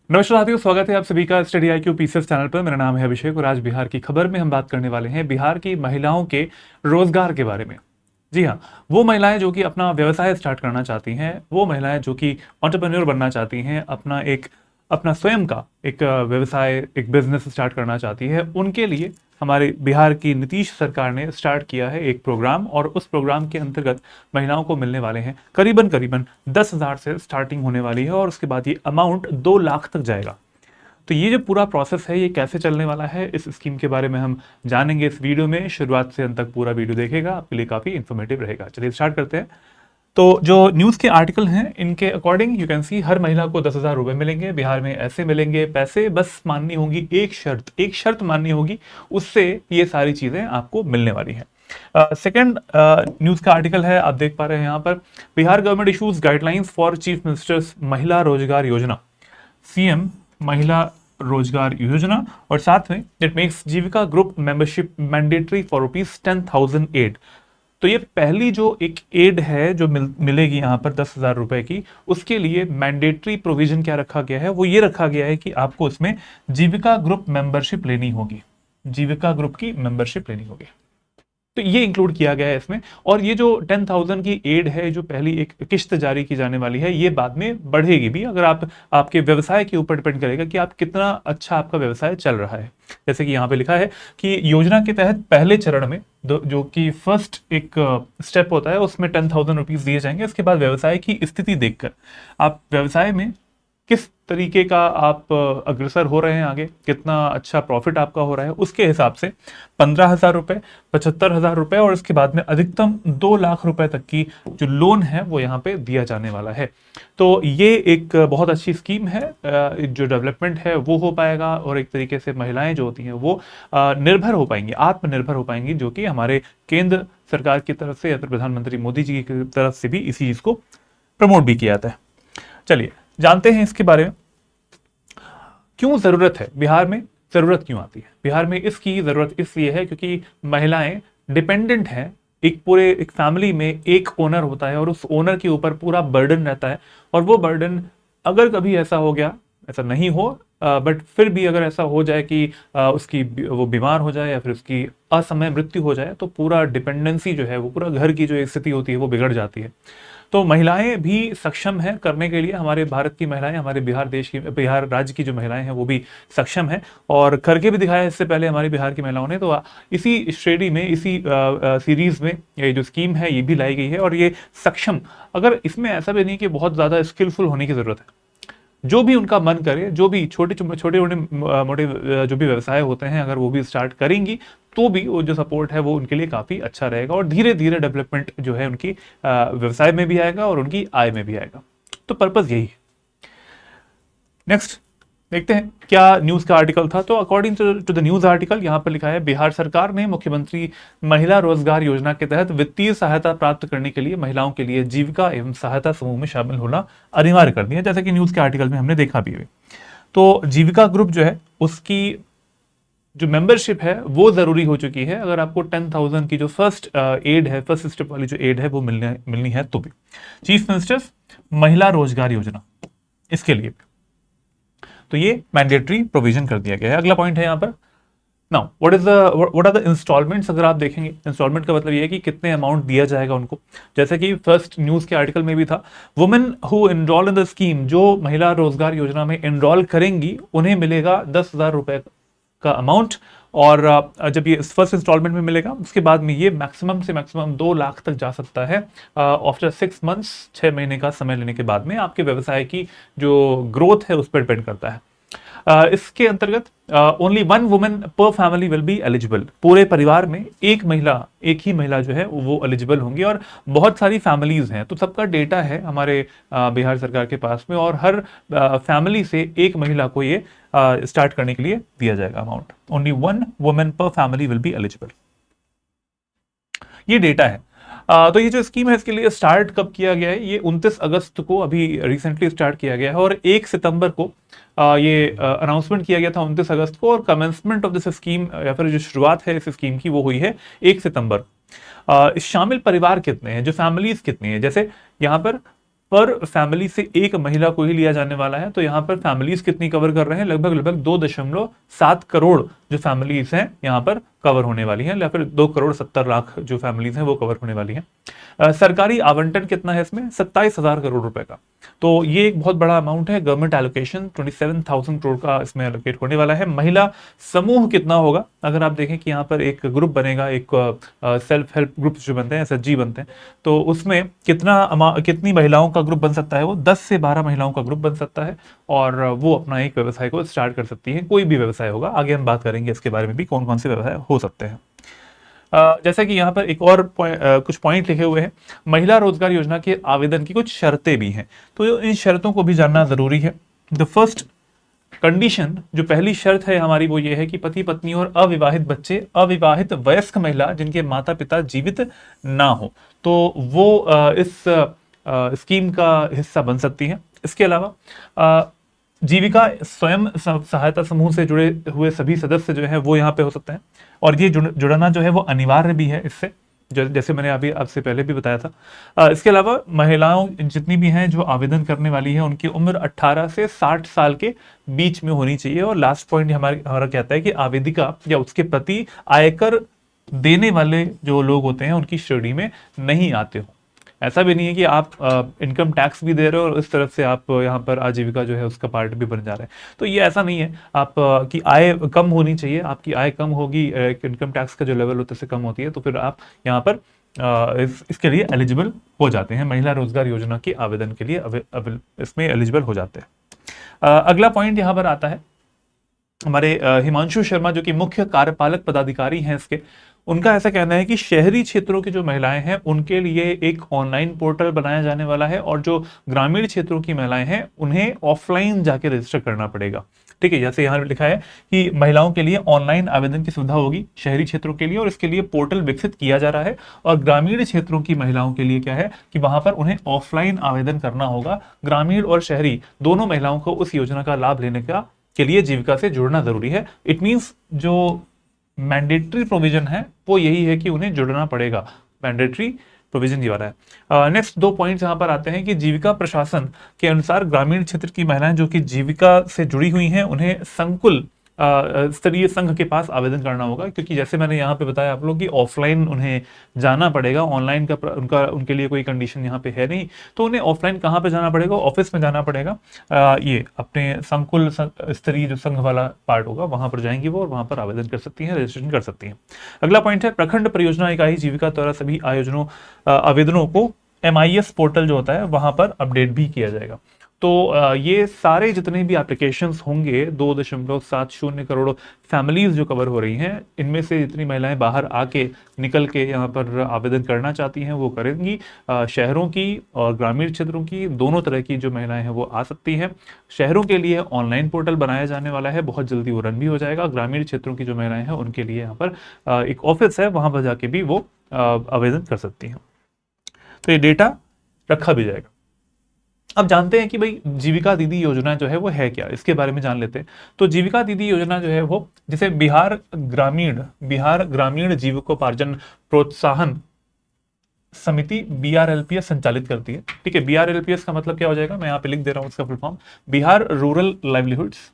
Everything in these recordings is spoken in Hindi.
नमस्कार साथियों, स्वागत है आप सभी का स्टडी IQ पीसीएस चैनल पर। मेरा नाम है अभिषेक और आज बिहार की खबर में हम बात करने वाले हैं बिहार की महिलाओं के रोजगार के बारे में। जी हाँ, वो महिलाएं जो कि अपना व्यवसाय स्टार्ट करना चाहती हैं, वो महिलाएं जो कि एंटरप्रेन्योर बनना चाहती हैं, अपना स्वयं का एक व्यवसाय, एक बिजनेस स्टार्ट करना चाहती है, उनके लिए हमारे बिहार की नीतीश सरकार ने स्टार्ट किया है एक प्रोग्राम। और उस प्रोग्राम के अंतर्गत महिलाओं को मिलने वाले हैं करीबन करीबन 10,000 से स्टार्टिंग होने वाली है और उसके बाद ये अमाउंट 2 लाख तक जाएगा। तो ये जो पूरा प्रोसेस है, ये कैसे चलने वाला है, इस स्कीम के बारे में हम जानेंगे इस वीडियो में। शुरुआत से अंत तक पूरा वीडियो देखिएगा, आपके लिए काफ़ी इन्फॉर्मेटिव रहेगा। चलिए स्टार्ट करते हैं। तो जो न्यूज़ के आर्टिकल हैं, इनके अकॉर्डिंग यू कैन सी हर महिला को 10,000 रुपये मिलेंगे बिहार में। ऐसे मिलेंगे पैसे, बस माननी होगी एक शर्त माननी होगी, उससे ये सारी चीज़ें आपको मिलने वाली हैं। सेकेंड न्यूज़ का आर्टिकल है, आप देख पा रहे हैं यहाँ पर, Bihar government issues guidelines for chief ministers महिला रोजगार योजना, CM महिला रोजगार योजना। और साथ में it makes Jeevika group membership mandatory for ₹10,000 aid. तो ये पहली जो एक एड है जो मिलेगी यहाँ पर 10,000 रुपए की, उसके लिए मैंडेटरी प्रोविजन क्या रखा गया है, वो ये रखा गया है कि आपको उसमें जीविका ग्रुप मेंबरशिप लेनी होगी, जीविका ग्रुप की मेंबरशिप लेनी होगी। तो ये इंक्लूड किया गया है इसमें। और ये जो 10,000 की एड है, जो पहली एक किश्त जारी की जाने वाली है, ये बाद में बढ़ेगी भी, अगर आपके व्यवसाय के ऊपर डिपेंड करेगा कि आप कितना अच्छा आपका व्यवसाय चल रहा है। जैसे कि यहाँ पे लिखा है कि योजना के तहत पहले चरण में जो कि फर्स्ट एक स्टेप होता है, उसमें 10,000 रुपीज दिए जाएंगे। उसके बाद व्यवसाय की स्थिति देखकर, आप व्यवसाय में किस तरीके का आप अग्रसर हो रहे हैं, आगे कितना अच्छा प्रॉफिट आपका हो रहा है, उसके हिसाब से 15,000 रुपए, 75,000 रुपए और इसके बाद में अधिकतम 2 लाख रुपए तक की जो लोन है वो यहाँ पे दिया जाने वाला है। तो ये एक बहुत अच्छी स्कीम है। जो डेवलपमेंट है वो हो पाएगा और एक तरीके से महिलाएं जो होती हैं वो निर्भर हो पाएंगी, आत्मनिर्भर हो पाएंगी, जो कि हमारे केंद्र सरकार की तरफ से या फिर प्रधानमंत्री मोदी जी की तरफ से भी इसी चीज को प्रमोट भी किया जाता है। चलिए जानते हैं इसके बारे में, क्यों जरूरत है बिहार में, जरूरत क्यों आती है बिहार में। इसकी जरूरत इसलिए है क्योंकि महिलाएं डिपेंडेंट हैं। एक फैमिली में एक ओनर होता है और उस ओनर के ऊपर पूरा बर्डन रहता है। और वो बर्डन, अगर कभी ऐसा हो गया, ऐसा नहीं हो बट फिर भी अगर ऐसा हो जाए कि वो बीमार हो जाए या फिर उसकी असमय मृत्यु हो जाए, तो पूरा डिपेंडेंसी जो है, वो पूरा घर की जो स्थिति होती है वो बिगड़ जाती है। तो महिलाएं भी सक्षम हैं करने के लिए। हमारे भारत की महिलाएं, हमारे बिहार राज्य की जो महिलाएं हैं वो भी सक्षम हैं और करके भी दिखाया इससे पहले हमारी बिहार की महिलाओं ने। तो इसी श्रेणी में, इसी सीरीज में ये जो स्कीम है ये भी लाई गई है। और ये सक्षम, अगर इसमें ऐसा भी नहीं कि बहुत ज्यादा स्किलफुल होने की जरूरत है, जो भी उनका मन करे, जो भी छोटे छोटे मोटे जो भी व्यवसाय होते हैं, अगर वो भी स्टार्ट करेंगी तो भी वो जो सपोर्ट है वो उनके लिए काफ़ी अच्छा रहेगा और धीरे धीरे डेवलपमेंट जो है उनकी व्यवसाय में भी आएगा और उनकी आय में भी आएगा। तो पर्पज़ यही है। नेक्स्ट देखते हैं क्या न्यूज़ का आर्टिकल था। तो according to the news article, यहाँ पर लिखा है, बिहार सरकार ने मुख्यमंत्री महिला रोजगार योजना के तहत वित्तीय सहायता प्राप्त करने के लिए महिलाओं के लिए जीविका एवं सहायता समूह में शामिल होना अनिवार्य कर दिया, जैसे कि न्यूज़ के आर्टिकल में हमने देखा भी है। तो जीविका ग्रुप जो है, उसकी जो मेंबरशिप है वो जरूरी हो चुकी है अगर आपको 10,000 की जो फर्स्ट एड है, फर्स्ट स्टेप वाली जो एड है वो मिलनी है तो भी। चीफ मिनिस्टर्स महिला रोजगार योजना, इसके लिए तो ये मैंडेटरी प्रोविजन कर दिया गया है। अगला पॉइंट है यहाँ पर, now what are the instalments. अगर आप देखेंगे, इंस्टॉलमेंट का मतलब ये है कि कितने अमाउंट दिया जाएगा उनको। जैसे कि फर्स्ट न्यूज के आर्टिकल में भी था, women who enrol in the scheme, जो महिला रोजगार योजना में एनरोल करेंगी उन्हें मिलेगा 10,000 रुपए का अमाउंट। और जब ये फर्स्ट इंस्टॉलमेंट में मिलेगा, उसके बाद में ये मैक्सिमम से मैक्सिमम 2 लाख तक जा सकता है आफ्टर 6 मंथ्स, 6 महीने का समय लेने के बाद में। आपके व्यवसाय की जो ग्रोथ है उस पर डिपेंड करता है। इसके अंतर्गत ओनली 1 वुमेन पर फैमिली विल बी एलिजिबल। पूरे परिवार में एक ही महिला जो है वो एलिजिबल होंगी। और बहुत सारी फैमिलीज हैं, तो सबका डेटा है हमारे बिहार सरकार के पास में, और हर फैमिली से एक महिला को ये स्टार्ट करने के लिए दिया जाएगा अमाउंट। ओनली 1 वुमेन पर फैमिली विल बी एलिजिबल, ये डेटा है। तो ये जो स्कीम है इसके लिए स्टार्ट कब किया गया है, ये 29 अगस्त को अभी रिसेंटली स्टार्ट किया गया है। और 1 सितंबर को ये अनाउंसमेंट किया गया था, 29 अगस्त को। और कमेंसमेंट ऑफ दिस स्कीम या फिर जो शुरुआत है इस स्कीम की वो हुई है 1 सितंबर। शामिल परिवार कितने हैं, जो फैमिलीज कितनी है, जैसे यहाँ पर पर फैमिली से एक महिला को ही लिया जाने वाला है। तो यहाँ पर फैमिलीज कितनी कवर कर रहे हैं, लगभग लगभग 2.7 करोड़ जो फैमिलीज हैं यहाँ पर कवर होने वाली हैं, या फिर 2,70,00,000 जो फैमिलीज हैं वो कवर होने वाली हैं। सरकारी आवंटन कितना है इसमें, 27,000 करोड़ रुपए का। तो ये एक बहुत बड़ा अमाउंट है। गवर्नमेंट एलोकेशन 27,000 करोड़ का इसमें एलोकेट होने वाला है। महिला समूह कितना होगा, अगर आप देखें कि यहाँ पर एक ग्रुप बनेगा, एक सेल्फ हेल्प ग्रुप जो बनते हैं, एसएचजी बनते हैं, तो उसमें कितनी महिलाओं का ग्रुप बन सकता है, वो 10 से 12 महिलाओं का ग्रुप बन सकता है, और वो अपना एक व्यवसाय को स्टार्ट कर सकती है। कोई भी व्यवसाय होगा, आगे हम बात करेंगे इसके बारे में भी, कौन कौन से व्यवसाय हो सकते हैं। जैसा कि यहाँ पर एक और कुछ पॉइंट लिखे हुए हैं, महिला रोजगार योजना के आवेदन की कुछ शर्तें भी हैं, तो इन शर्तों को भी जानना जरूरी है। द फर्स्ट कंडीशन, जो पहली शर्त है हमारी, वो ये है कि पति पत्नी और अविवाहित बच्चे, अविवाहित वयस्क महिला जिनके माता पिता जीवित ना हो, तो वो इस स्कीम का हिस्सा बन सकती हैं। इसके अलावा जीविका स्वयं सहायता समूह से जुड़े हुए सभी सदस्य जो है वो यहाँ पे हो सकते हैं, और ये जुड़ना जो है वो अनिवार्य भी है इससे, जैसे मैंने अभी आपसे पहले भी बताया था। इसके अलावा महिलाओं जितनी भी हैं जो आवेदन करने वाली हैं, उनकी उम्र 18 से 60 साल के बीच में होनी चाहिए। और लास्ट पॉइंट हमारा कहता है कि आवेदिका या उसके पति आयकर देने वाले जो लोग होते हैं उनकी श्रेणी में नहीं आते हो। ऐसा भी नहीं है कि आप इनकम टैक्स भी दे रहे हो और इस तरफ से आप यहाँ पर आजीविका जो है उसका पार्ट भी बन जा रहा है, तो ये ऐसा नहीं है। आप की आय कम होनी चाहिए, आपकी आय कम होगी, इनकम टैक्स का जो लेवल होता है उससे कम होती है, तो फिर आप यहाँ पर इसके लिए एलिजिबल हो जाते हैं, महिला रोजगार योजना के आवेदन के लिए इसमें एलिजिबल हो जाते हैं। अगला पॉइंट यहाँ पर आता है हमारे हिमांशु शर्मा, जो कि मुख्य कार्यपालक पदाधिकारी हैं इसके, उनका ऐसा कहना है कि शहरी क्षेत्रों की जो महिलाएं हैं उनके लिए एक ऑनलाइन पोर्टल बनाया जाने वाला है, और जो ग्रामीण क्षेत्रों की महिलाएं हैं उन्हें ऑफलाइन जाके रजिस्टर करना पड़ेगा। ठीक है, जैसे यहाँ लिखा है कि महिलाओं के लिए ऑनलाइन आवेदन की सुविधा होगी शहरी क्षेत्रों के लिए, और इसके लिए पोर्टल विकसित किया जा रहा है। और ग्रामीण क्षेत्रों की महिलाओं के लिए क्या है कि वहां पर उन्हें ऑफलाइन आवेदन करना होगा। ग्रामीण और शहरी दोनों महिलाओं को उस योजना का लाभ लेने के लिए जीविका से जुड़ना जरूरी है। इट मीन्स जो मैंडेटरी प्रोविजन है वो यही है कि उन्हें जुड़ना पड़ेगा, मैंडेटरी प्रोविजन ये वाला है। नेक्स्ट 2 पॉइंट्स यहाँ पर आते हैं कि जीविका प्रशासन के अनुसार ग्रामीण क्षेत्र की महिलाएं जो कि जीविका से जुड़ी हुई हैं उन्हें संकुल स्तरीय संघ के पास आवेदन करना होगा, क्योंकि जैसे मैंने यहाँ पे बताया आप लोग कि ऑफलाइन उन्हें जाना पड़ेगा, ऑनलाइन का उनके लिए कोई कंडीशन यहाँ पे है नहीं, तो उन्हें ऑफलाइन कहाँ पे जाना पड़ेगा, ऑफिस में जाना पड़ेगा। ये अपने संकुल स्तरीय जो संघ वाला पार्ट होगा वहां पर जाएंगी वो, और वहां पर आवेदन कर सकती हैं, रजिस्ट्रेशन कर सकती हैं। अगला पॉइंट है प्रखंड परियोजना इकाई जीविका द्वारा सभी आवेदनों को MIS पोर्टल जो होता है वहां पर अपडेट भी किया जाएगा। तो ये सारे जितने भी एप्लीकेशंस होंगे, 2.70 करोड़ फैमिलीज जो कवर हो रही हैं, इनमें से जितनी महिलाएं बाहर आके निकल के यहाँ पर आवेदन करना चाहती हैं वो करेंगी। शहरों की और ग्रामीण क्षेत्रों की दोनों तरह की जो महिलाएं हैं वो आ सकती हैं। शहरों के लिए ऑनलाइन पोर्टल बनाया जाने वाला है, बहुत जल्दी वो रन भी हो जाएगा। ग्रामीण क्षेत्रों की जो महिलाएं हैं उनके लिए यहाँ पर एक ऑफिस है, वहां पर जाके भी वो आवेदन कर सकती हैं। तो ये डेटा रखा भी जाएगा। अब जानते हैं कि भाई जीविका दीदी योजना जो है वो है क्या, इसके बारे में जान लेते हैं। तो जीविका दीदी योजना जो है वो, जिसे बिहार ग्रामीण जीविकोपार्जन प्रोत्साहन समिति BRLPS संचालित करती है। ठीक है, BRLPS का मतलब क्या हो जाएगा, मैं यहाँ पे लिख दे रहा हूं उसका full form, Bihar rural livelihoods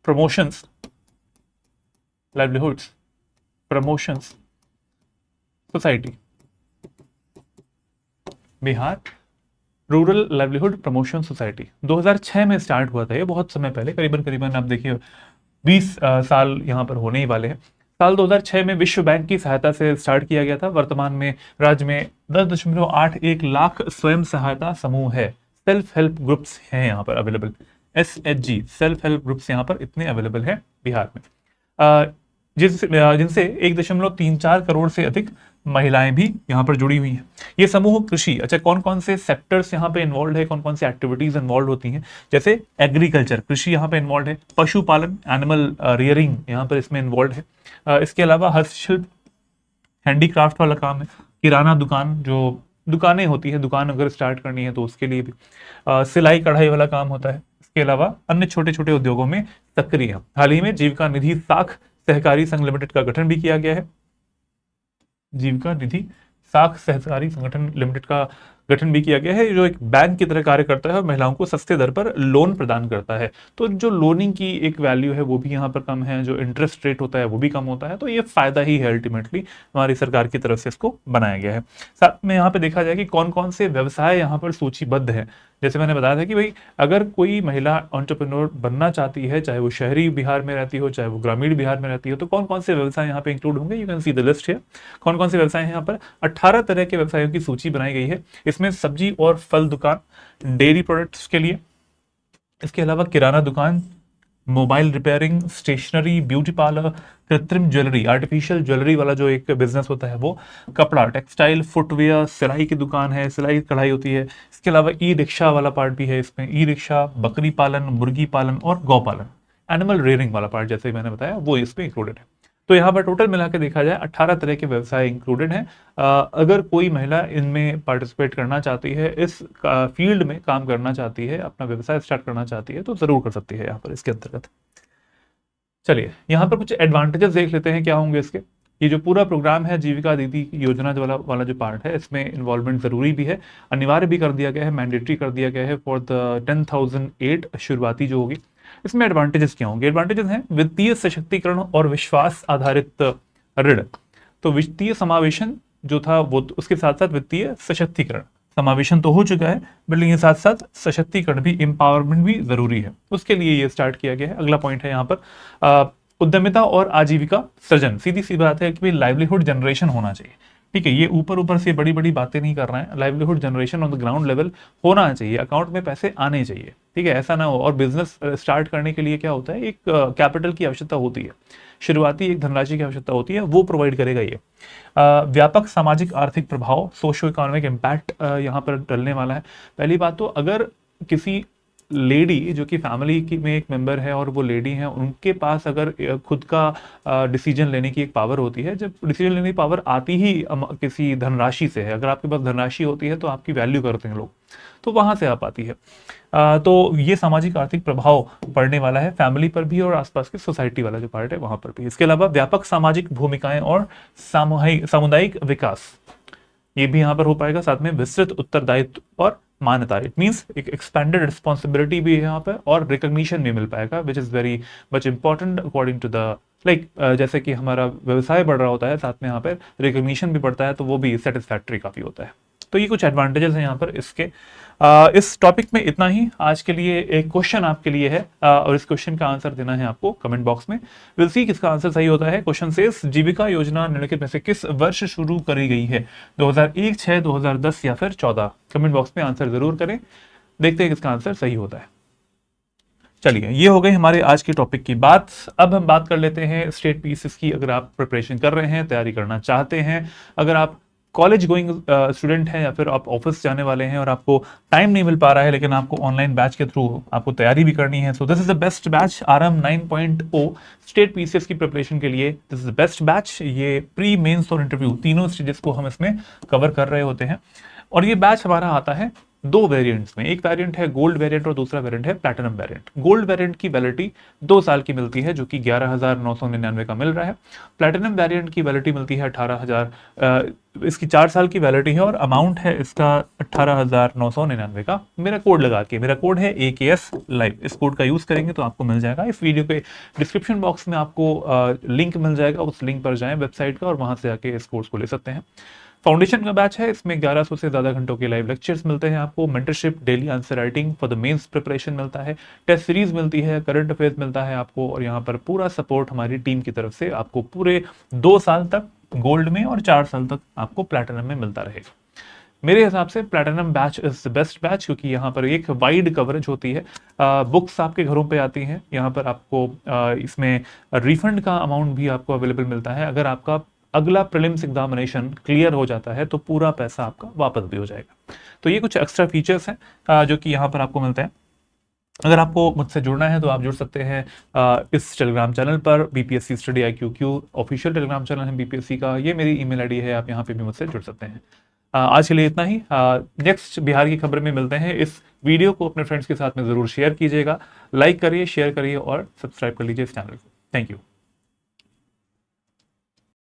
promotions society, Bihar rural livelihood promotion society 2006 में स्टार्ट हुआ था। ये बहुत समय पहले, करीबन आप देखिए 20 साल यहाँ पर होने ही वाले हैं। साल 2006 में विश्व बैंक की सहायता से स्टार्ट किया गया था। वर्तमान में राज्य में 10.81 लाख स्वयं सहायता समूह है, सेल्फ हेल्प ग्रुप्स हैं यहाँ पर available. SHG self help groups यहाँ पर इतने अवेलेबल है बिहार में, जिनसे 1.34 करोड़ से अधिक महिलाएं भी यहाँ पर जुड़ी हुई हैं। ये समूह कृषि, अच्छा कौन कौन से सेक्टर्स यहाँ पे इन्वॉल्व है, कौन कौन से एक्टिविटीज इन्वॉल्व होती हैं, जैसे एग्रीकल्चर, कृषि यहाँ पे इन्वॉल्व है, पशुपालन एनिमल रियरिंग यहाँ पर इसमें इन्वॉल्व है। इसके अलावा हस्तशिल्प हैंडीक्राफ्ट वाला काम है, किराना दुकान, जो दुकानें होती है, दुकान अगर स्टार्ट करनी है तो उसके लिए भी, सिलाई कढ़ाई वाला काम होता है। इसके अलावा अन्य छोटे छोटे उद्योगों में सक्रिय है। हाल ही में जीविका निधि साख सहकारी संघ लिमिटेड का गठन भी किया गया है। जीविका निधि साख सहकारी संगठन लिमिटेड का गठन भी किया गया है, जो एक बैंक की तरह कार्य करता है और महिलाओं को सस्ते दर पर लोन प्रदान करता है। तो जो लोनिंग की एक वैल्यू है वो भी यहाँ पर कम है, जो इंटरेस्ट रेट होता है वो भी कम होता है। तो ये फायदा ही है अल्टीमेटली हमारी सरकार की तरफ से इसको बनाया गया है। साथ में यहाँ पे देखा जाए कि कौन कौन से व्यवसाय यहाँ पर सूचीबद्ध है। जैसे मैंने बताया था कि भाई अगर कोई महिला एंटरप्रेन्योर बनना चाहती है, चाहे वो शहरी बिहार में रहती हो चाहे वो ग्रामीण बिहार में रहती हो, तो कौन कौन से व्यवसाय यहाँ पे इंक्लूड होंगे। You can see the list है। कौन कौन से व्यवसाय हैं यहाँ पर, 18 तरह के व्यवसायों की सूची बनाई गई है। इसमें सब्जी और फल दुकान, डेयरी प्रोडक्ट्स के लिए, इसके अलावा किराना दुकान, mobile repairing, stationery, beauty parlour, कृत्रिम ज्वेलरी, आर्टिफिशियल ज्वेलरी वाला जो एक बिजनेस होता है वो, कपड़ा, टेक्सटाइल, फुटवेयर, सिलाई की दुकान है, सिलाई कढ़ाई होती है। इसके अलावा ई रिक्शा वाला पार्ट भी है इसमें, ई रिक्शा, बकरी पालन, मुर्गी पालन और गौ पालन, एनिमल रेयरिंग वाला पार्ट जैसे मैंने बताया वो इसमें इंक्लूडेड है। तो यहाँ पर टोटल मिला के देखा जाए 18 तरह के व्यवसाय इंक्लूडेड हैं। अगर कोई महिला इनमें पार्टिसिपेट करना चाहती है, इस फील्ड में काम करना चाहती है, अपना व्यवसाय स्टार्ट करना चाहती है, तो जरूर कर सकती है यहाँ पर इसके अंतर्गत। चलिए यहाँ पर कुछ एडवांटेजेस देख लेते हैं क्या होंगे इसके। ये जो पूरा प्रोग्राम है जीविका दीदी योजना वाला जो पार्ट है, इसमें इन्वॉल्वमेंट जरूरी भी है, अनिवार्य भी कर दिया गया है, मैंडेटरी कर दिया गया है फॉर द 10,000 एड शुरुआती जो होगी। इसमें एडवांटेजेस क्या होंगे। एडवांटेजेस हैं वित्तीय सशक्तिकरण और विश्वास आधारित ऋण। तो वित्तीय समावेशन जो था वो उसके साथ साथ वित्तीय सशक्तिकरण, समावेशन तो हो चुका है बल्कि ये साथ साथ सशक्तिकरण भी, एम्पावरमेंट भी जरूरी है, उसके लिए ये स्टार्ट किया गया है। अगला पॉइंट है यहाँ पर उद्यमिता और आजीविका सृजन। सीधी सी बात है कि भाई लाइवलीहुड जनरेशन होना चाहिए। ठीक है, ये ऊपर ऊपर से बड़ी बड़ी बातें नहीं कर रहे हैं, livelihood generation on the ground level होना चाहिए, अकाउंट में पैसे आने चाहिए। ठीक है, ऐसा ना हो। और बिजनेस स्टार्ट करने के लिए क्या होता है, एक कैपिटल की आवश्यकता होती है, शुरुआती एक धनराशि की आवश्यकता होती है, वो प्रोवाइड करेगा ये। व्यापक सामाजिक आर्थिक प्रभाव, सोशो इकोनॉमिक इम्पैक्ट यहाँ पर डलने वाला है। पहली बात तो अगर किसी लेडी जो कि फैमिली की में एक मेंबर है और वो लेडी है, उनके पास अगर खुद का डिसीजन लेने की एक पावर होती है, जब डिसीजन लेने की पावर आती ही किसी धनराशि से है, अगर आपके पास धनराशि होती है तो आपकी वैल्यू करते हैं लोग, तो वहां से आप आती है। तो ये सामाजिक आर्थिक प्रभाव पड़ने वाला है फैमिली पर भी और आसपास की सोसाइटी वाला जो पार्ट है वहां पर भी। इसके अलावा व्यापक सामाजिक भूमिकाएं और सामुदायिक विकास, ये भी यहाँ पर हो पाएगा। साथ में विस्तृत उत्तरदायित्व और मान्यता, इट मीन्स एक एक्सपेंडेड रिस्पॉन्सिबिलिटी भी है यहाँ पर और रिकॉग्निशन भी मिल पाएगा, which is very much important according to the जैसे कि हमारा व्यवसाय बढ़ रहा होता है, साथ में यहाँ पर रिकॉग्निशन भी बढ़ता है, तो वो भी सेटिस्फैक्ट्री काफी होता है। तो ये कुछ एडवांटेजेस हैं यहाँ पर इसके। इस टॉपिक में इतना ही। आज के लिए एक क्वेश्चन आपके लिए है और इस क्वेश्चन का आंसर देना है आपको कमेंट बॉक्स में। विल सी किसका आंसर सही होता है। क्वेश्चन सेज जीविका योजना निम्नलिखित में से किस वर्ष शुरू करी गई है, 2001, 6, 2010 या फिर 14। कमेंट बॉक्स में आंसर जरूर करें, देखते हैं किसका आंसर सही होता है। चलिए, ये हो गई हमारे आज के टॉपिक की बात। अब हम बात कर लेते हैं स्टेट पीसीएस की। अगर आप प्रिपरेशन कर रहे हैं, तैयारी करना चाहते हैं, अगर आप कॉलेज गोइंग स्टूडेंट हैं या फिर आप ऑफिस जाने वाले हैं और आपको टाइम नहीं मिल पा रहा है लेकिन आपको ऑनलाइन बैच के थ्रू आपको तैयारी भी करनी है, so this is the best batch. RM 9.0 state PCS की प्रिपरेशन के लिए this is the best batch. ये प्री मेंस और इंटरव्यू तीनों स्टेजेस को हम इसमें कवर कर रहे होते हैं और ये बैच हमारा आता है दो वेरिएंट्स में। एक वेरिएंट है गोल्ड वेरिएंट और दूसरा वेरिएंट है प्लैटिनम वेरिएंट। गोल्ड वेरिएंट की वैलिडिटी 2 साल की मिलती है जो कि 11,999 का मिल रहा है। प्लैटिनम वेरिएंट की वैलिडिटी मिलती है 18,000, इसकी 4 साल की वैलिडिटी है और अमाउंट है इसका 18,999 का। मेरा कोड लगा के, मेरा कोड है AKS लाइव, इस कोड का यूज करेंगे तो आपको मिल जाएगा। इस वीडियो के डिस्क्रिप्शन बॉक्स में आपको लिंक मिल जाएगा, उस लिंक पर जाएं वेबसाइट का और वहां से आके इस कोर्स को ले सकते हैं। फाउंडेशन का बैच है, इसमें 1100 से ज़्यादा घंटों के लाइव लेक्चर्स मिलते हैं आपको, mentorship, daily answer writing for the mains preparation मिलता है, टेस्ट सीरीज मिलती है, करंट अफेयर्स मिलता है आपको और यहाँ पर पूरा सपोर्ट हमारी टीम की तरफ से आपको पूरे 2 साल तक गोल्ड में और 4 साल तक आपको प्लैटिनम में मिलता रहेगा। मेरे हिसाब से platinum batch is the best batch क्योंकि यहाँ पर एक वाइड कवरेज होती है, बुक्स आपके घरों पे आती हैं, यहाँ पर आपको इसमें रिफंड का अमाउंट भी आपको अवेलेबल मिलता है। अगर आपका अगला प्रीलिम्स एग्जामिनेशन क्लियर हो जाता है तो पूरा पैसा आपका वापस भी हो जाएगा। तो ये कुछ एक्स्ट्रा फीचर्स हैं जो कि यहाँ पर आपको मिलते हैं। अगर आपको मुझसे जुड़ना है तो आप जुड़ सकते हैं इस टेलीग्राम चैनल पर, BPSC study IQQ official Telegram channel है BPSC का, ये मेरी ईमेल आईडी है, आप यहाँ पे भी मुझसे जुड़ सकते हैं। आज के लिए इतना ही। नेक्स्ट बिहार की खबर में मिलते हैं। इस वीडियो को अपने फ्रेंड्स के साथ में ज़रूर शेयर कीजिएगा, लाइक करिए, शेयर करिए और सब्सक्राइब कर लीजिए इस चैनल को। Thank you.